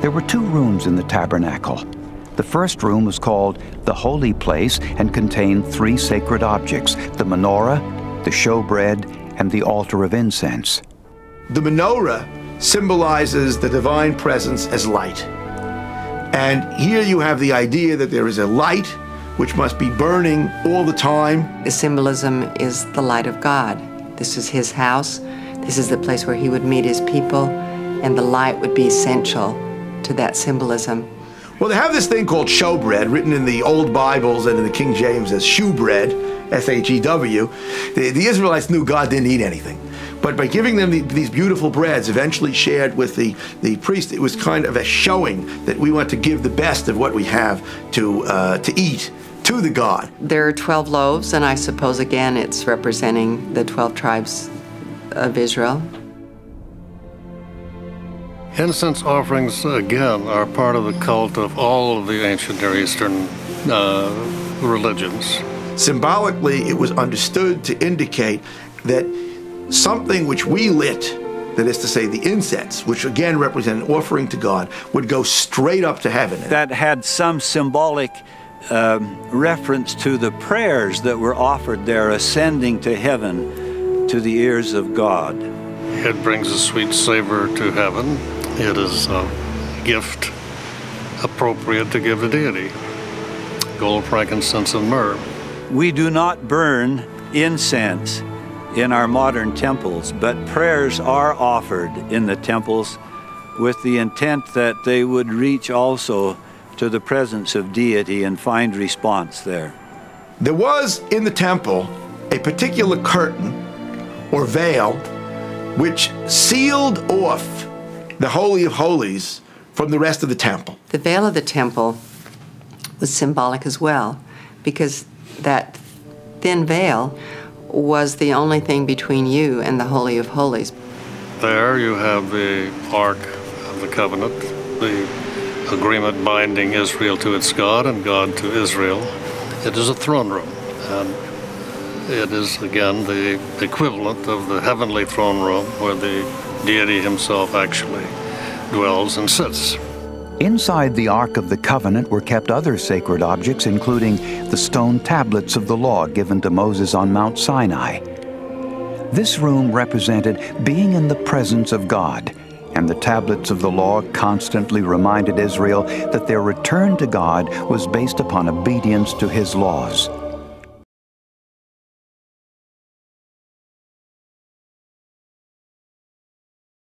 There were two rooms in the tabernacle. The first room was called the Holy Place and contained three sacred objects: the menorah, the showbread, and the altar of incense. The menorah symbolizes the divine presence as light. And here you have the idea that there is a light which must be burning all the time. The symbolism is the light of God. This is his house. This is the place where he would meet his people, and the light would be essential to that symbolism. Well, they have this thing called showbread, written in the old Bibles and in the King James as shewbread, S-H-E-W. The Israelites knew God didn't eat anything. But by giving them these beautiful breads, eventually shared with the priest, it was kind of a showing that we want to give the best of what we have to eat to the God. There are 12 loaves, and I suppose, again, it's representing the 12 tribes of Israel. Incense offerings, again, are part of the cult of all of the ancient Near Eastern religions. Symbolically, it was understood to indicate that something which we lit, that is to say the incense, which again represented an offering to God, would go straight up to heaven. That had some symbolic reference to the prayers that were offered there, ascending to heaven to the ears of God. It brings a sweet savor to heaven. It is a gift appropriate to give the deity. Gold, frankincense, and myrrh. We do not burn incense in our modern temples, but prayers are offered in the temples with the intent that they would reach also to the presence of deity and find response there. There was in the temple a particular curtain or veil which sealed off the Holy of Holies from the rest of the temple. The veil of the temple was symbolic as well, because that thin veil was the only thing between you and the Holy of Holies. There you have the Ark of the Covenant, the agreement binding Israel to its God and God to Israel. It is a throne room, and it is, again, the equivalent of the heavenly throne room where the deity himself actually dwells and sits. Inside the Ark of the Covenant were kept other sacred objects, including the stone tablets of the law given to Moses on Mount Sinai. This room represented being in the presence of God, and the tablets of the law constantly reminded Israel that their return to God was based upon obedience to his laws.